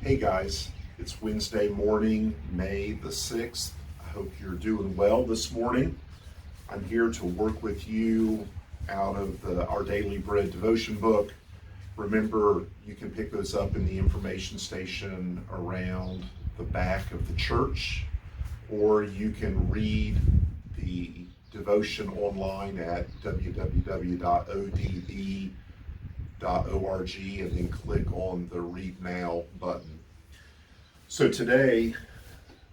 Hey guys, it's Wednesday morning, May the 6th. I hope you're doing well this morning. I'm here to work with you out of our Daily Bread devotion book. Remember, you can pick those up in the information station around the back of the church, or you can read the devotion online at www.odb.org and then click on the Read Now button. So today,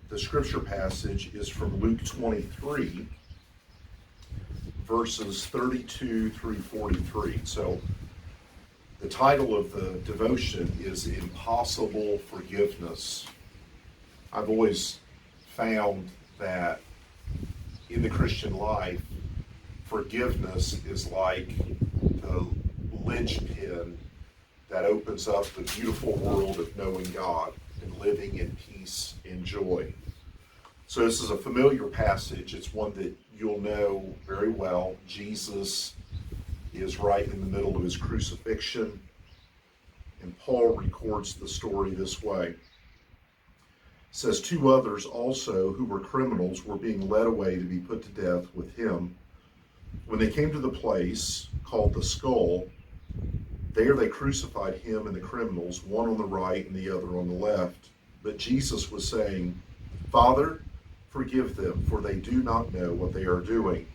the scripture passage is from Luke 23, verses 32 through 43. So the title of the devotion is Impossible Forgiveness. I've always found that in the Christian life, forgiveness is like the linchpin that opens up the beautiful world of knowing God and living in peace and joy. So this is a familiar passage. It's one that you'll know very well. Jesus is right in the middle of his crucifixion, and Paul records the story this way. It says, 2 others also who were criminals were being led away to be put to death with him. When they came to the place called the Skull, there they crucified him and the criminals, one on the right and the other on the left. But Jesus was saying, Father, forgive them, for they do not know what they are doing.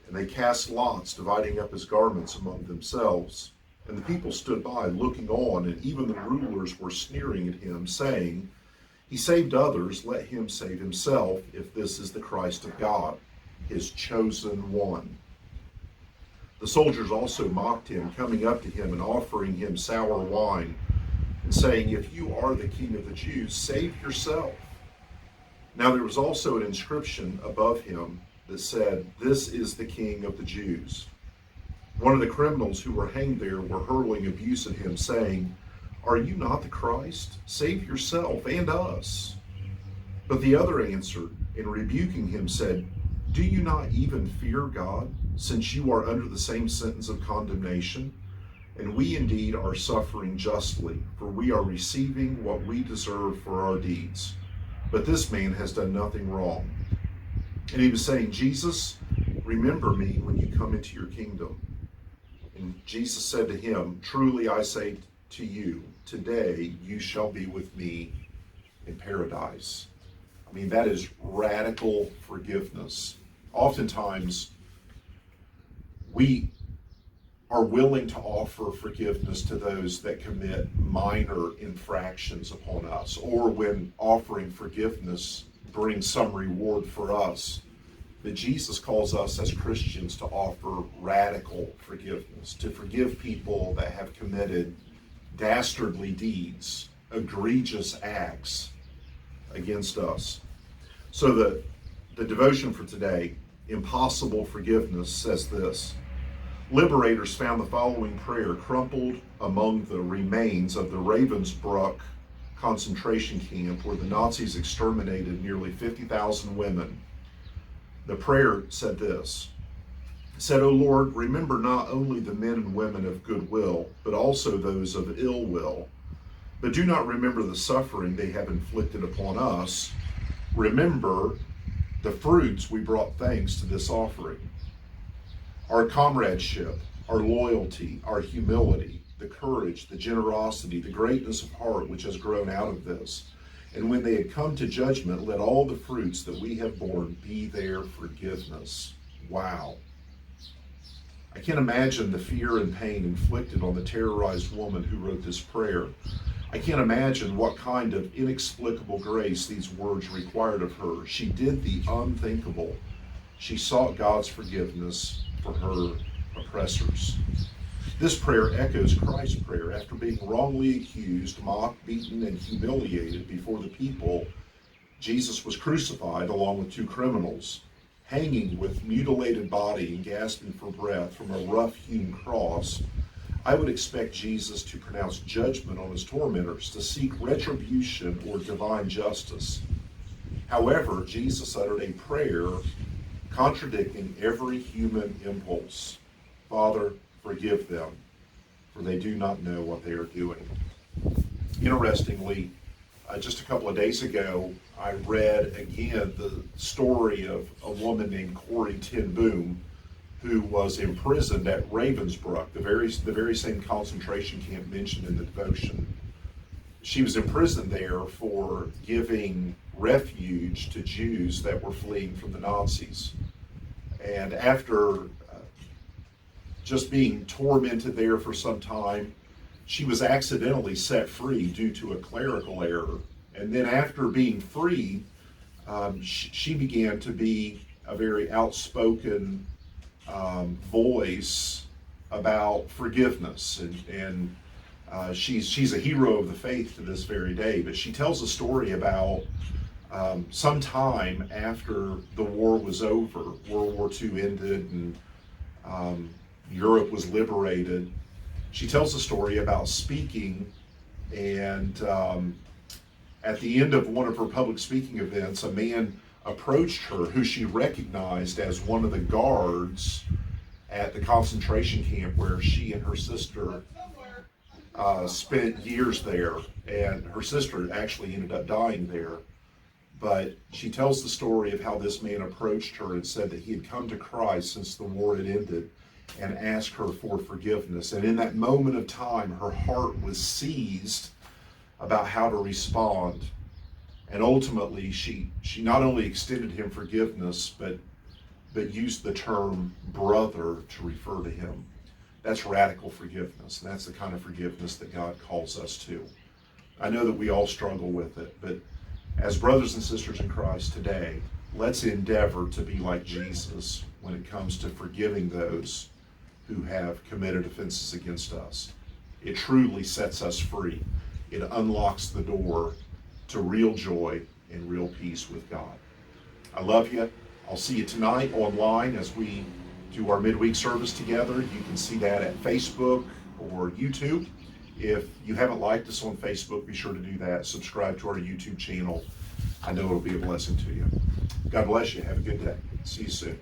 And they cast lots, dividing up his garments among themselves. And the people stood by, looking on, and even the rulers were sneering at him, saying, He saved others, let him save himself, if this is the Christ of God, his chosen one. The soldiers also mocked him, coming up to him and offering him sour wine, and saying, If you are the King of the Jews, save yourself. Now there was also an inscription above him that said, This is the King of the Jews. One of the criminals who were hanged there were hurling abuse at him, saying, Are you not the Christ? Save yourself and us. But the other answered, and rebuking him said, Do you not even fear God, since you are under the same sentence of condemnation? And we indeed are suffering justly, for we are receiving what we deserve for our deeds. But this man has done nothing wrong. And he was saying, Jesus, remember me when you come into your kingdom. And Jesus said to him, Truly I say to you, today you shall be with me in paradise. I mean, that is radical forgiveness. Oftentimes, we are willing to offer forgiveness to those that commit minor infractions upon us, or when offering forgiveness brings some reward for us. But Jesus calls us as Christians to offer radical forgiveness, to forgive people that have committed dastardly deeds, egregious acts against us. So the devotion for today, Impossible Forgiveness, says this. Liberators found the following prayer crumpled among the remains of the Ravensbrück concentration camp where the Nazis exterminated nearly 50,000 women. The prayer said this. It said, O Lord, remember not only the men and women of goodwill, but also those of ill will. But do not remember the suffering they have inflicted upon us. Remember the fruits we brought thanks to this offering. Our comradeship, our loyalty, our humility, the courage, the generosity, the greatness of heart which has grown out of this. And when they had come to judgment, let all the fruits that we have borne be their forgiveness. Wow. I can't imagine the fear and pain inflicted on the terrorized woman who wrote this prayer. I can't imagine what kind of inexplicable grace these words required of her. She did the unthinkable. She sought God's forgiveness for her oppressors. This prayer echoes Christ's prayer after being wrongly accused, mocked, beaten, and humiliated before the people. Jesus was crucified along with 2 criminals, hanging with mutilated body and gasping for breath from a rough-hewn cross. I would expect Jesus to pronounce judgment on his tormentors, to seek retribution or divine justice. However, Jesus uttered a prayer contradicting every human impulse. Father, forgive them, for they do not know what they are doing. Interestingly, just a couple of days ago, I read again the story of a woman named Corrie ten Boom, who was imprisoned at Ravensbrück, the very same concentration camp mentioned in the devotion. She was imprisoned there for giving refuge to Jews that were fleeing from the Nazis. And after just being tormented there for some time, she was accidentally set free due to a clerical error. And then after being free, she began to be a very outspoken voice about forgiveness. And she's a hero of the faith to this very day. But she tells a story about some time after the war was over, World War II ended, and Europe was liberated. She tells a story about speaking, and at the end of one of her public speaking events, a man approached her who she recognized as one of the guards at the concentration camp where she and her sister spent years there, and her sister actually ended up dying there. But she tells the story of how this man approached her and said that he had come to Christ since the war had ended, and asked her for forgiveness. And in that moment of time, her heart was seized about how to respond. And ultimately, she not only extended him forgiveness, but used the term brother to refer to him. That's radical forgiveness, and that's the kind of forgiveness that God calls us to. I know that we all struggle with it, but as brothers and sisters in Christ today, let's endeavor to be like Jesus when it comes to forgiving those who have committed offenses against us. It truly sets us free. It unlocks the door to real joy and real peace with God. I love you. I'll see you tonight online as we do our midweek service together. You can see that at Facebook or YouTube. If you haven't liked us on Facebook, be sure to do that. Subscribe to our YouTube channel. I know it'll be a blessing to you. God bless you. Have a good day. See you soon.